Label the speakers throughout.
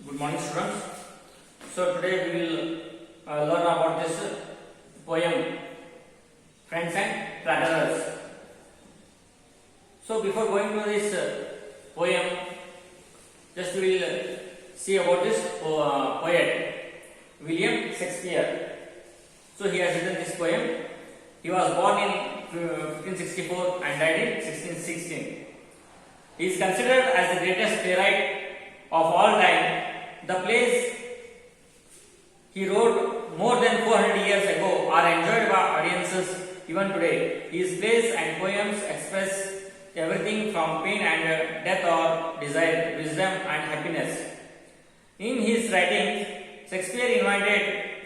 Speaker 1: Good morning, students. So today we will learn about this poem, Friends and Flatterers. So before going to this poem, just we will see about this poet, William Shakespeare. So he has written this poem. He was born in 1564 and died in 1616. He is considered as the greatest playwright of all time. The plays he wrote more than 400 years ago are enjoyed by audiences even today. His plays and poems express everything from pain and death or desire, wisdom and happiness. In his writings, Shakespeare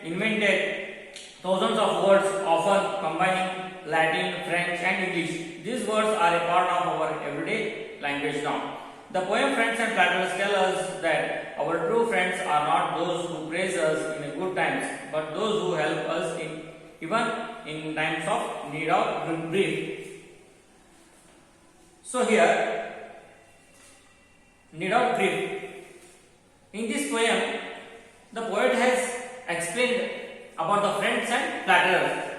Speaker 1: invented thousands of words, often combining Latin, French and English. These words are a part of our everyday language now. The poem Friends and Flatterers tell us that our true friends are not those who praise us in good times, but those who help us even in times of need or grief. So here, need of grief. In this poem, the poet has explained about the friends and flatterers.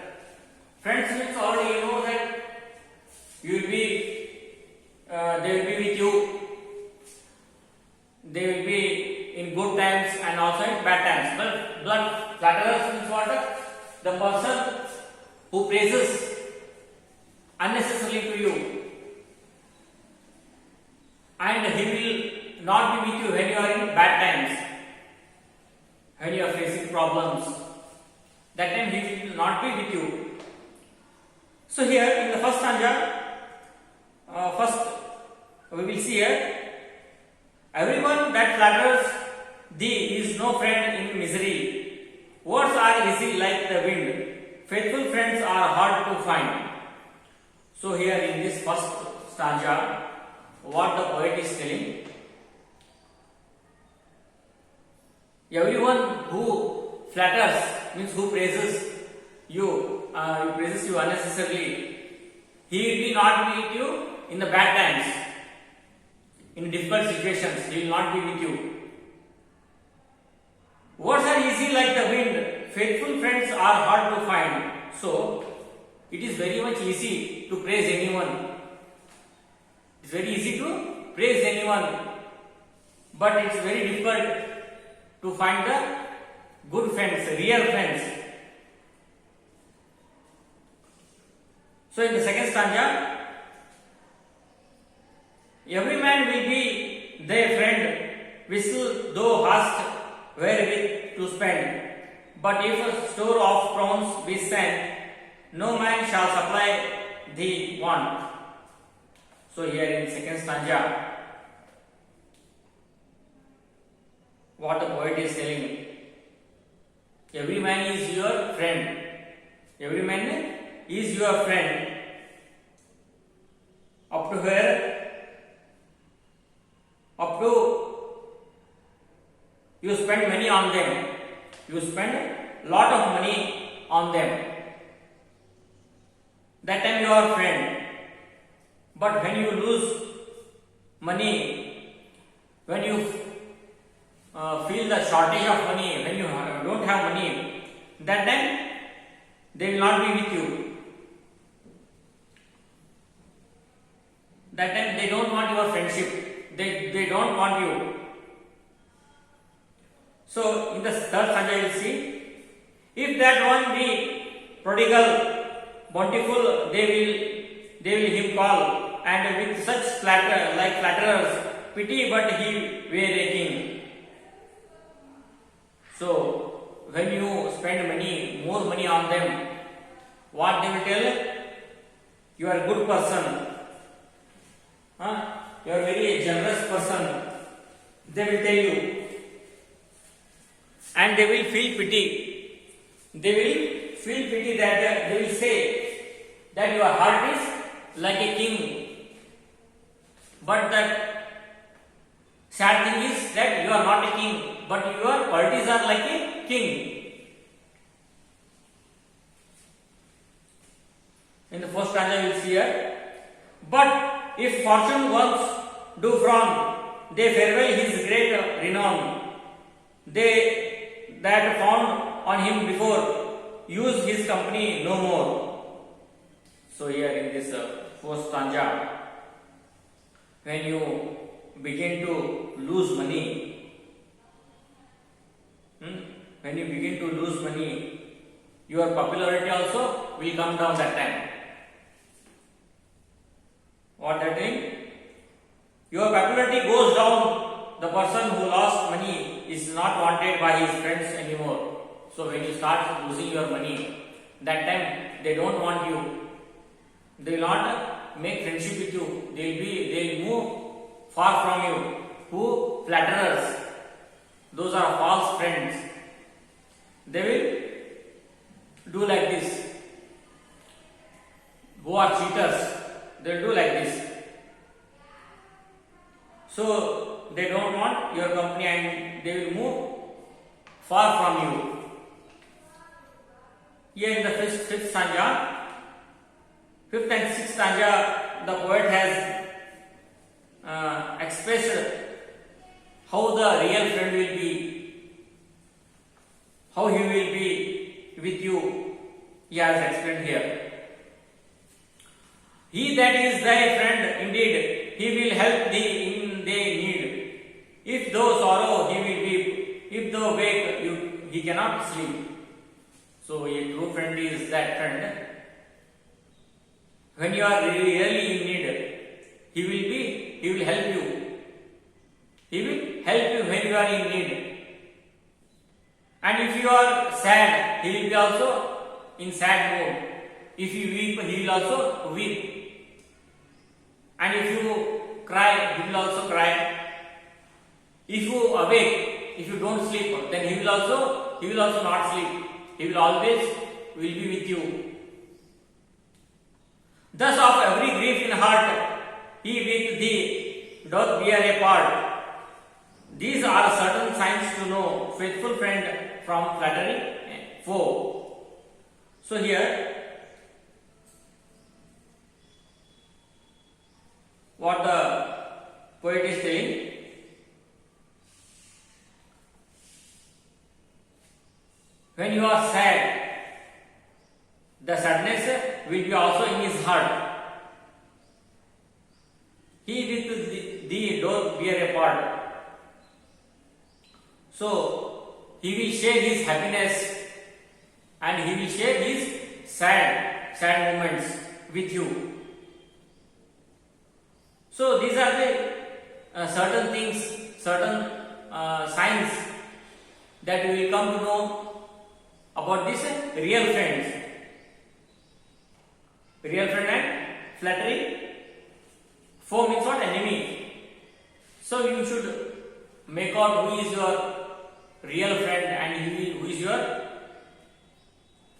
Speaker 1: Friends means already you know that you will be, they will be with you. They will be in good times and also in bad times. But flatterers means what? The person who praises unnecessarily to you, and he will not be with you when you are in bad times, when you are facing problems. That time he will not be with you. So here in the first stanza, first we will see here. Everyone that flatters thee is no friend in misery. Words are easy like the wind. Faithful friends are hard to find. So here in this first stanza, what the poet is telling, everyone who flatters means who praises you, praises you unnecessarily, he will be not with you in the bad times. In difficult situations, he will not be with you. Words are easy like the wind. Faithful friends are hard to find. So, it is very much easy to praise anyone. It is very easy to praise anyone. But it is very difficult to find the good friends, real friends. So, in the second stanza, every man will be their friend, whistle thou hast wherewith to spend. But if a store of crowns be sent, no man shall supply thee want. So here in second stanza, what the poet is telling, every man is your friend. Every man is your friend. Up to where? Up to you spend money on them, you spend lot of money on them, that time you are friend. But when you lose money, when you feel the shortage of money, when you don't have money, that time they will not be with you. That time they don't want your friendship. They don't want you. So in the third stanza you will see, if that one be prodigal, bountiful, they will him call, and with such flatterers, pity but he were a king. So when you spend money, more money on them, what they will tell? You are a good person. You are a very generous person. They will tell you. And they will feel pity. They will feel pity that they will say that your heart is like a king. But the sad thing is that you are not a king, but your qualities are like a king. In the first stanza you will see here. But if fortune once do frown, they farewell his great renown. they that found on him before use his company no more. So here in this first stanza, when you begin to lose money, when you begin to lose money, your popularity also will come down that time. What that means? Your popularity goes down. The person who lost money is not wanted by his friends anymore. So when you start losing your money, that time they don't want you. They will not make friendship with you. They will move far from you. Who? Flatterers. Those are false friends. They will do like this. Who are cheaters? They will do like this. So they don't want your company and they will move far from you. Here in the fifth stanza, fifth and sixth stanza, the poet has expressed how the real friend will be, how he will be with you. He has explained here. He that is thy friend indeed, he will help thee in thy need. If thou sorrow, he will weep. If thou wake, he cannot sleep. So a true friend is that friend. When you are really in need, he will help you. He will help you when you are in need. And if you are sad, he will be also in sad mood. If you weep, he will also weep. And if you cry, he will also cry. If you awake, if you don't sleep, then he will also not sleep. He will always will be with you. Thus of every grief in heart, he with thee doth bear a part. These are certain signs to know faithful friend from flattering foe. So here, what the poet is telling, when you are sad, the sadness will be also in his heart. He with thee doth bear a part. So he will share his happiness and he will share his sad moments with you. So these are the certain things, certain signs that we will come to know about this real friends. Real friend and flattery foe means what? Enemy. So you should make out who is your real friend and who is your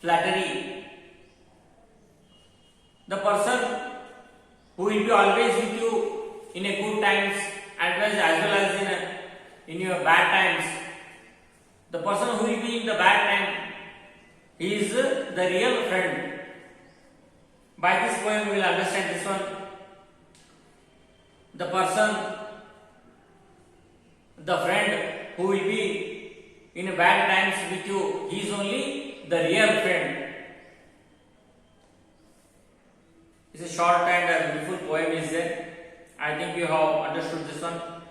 Speaker 1: flattery. The person who will be always with you in a good times as well as in your bad times. The person who will be in the bad time, he is the real friend. By this poem we will understand this one. The person, the friend who will be in bad times with you, he is only the real friend. It's a short and beautiful poem is there. I think you have understood this one.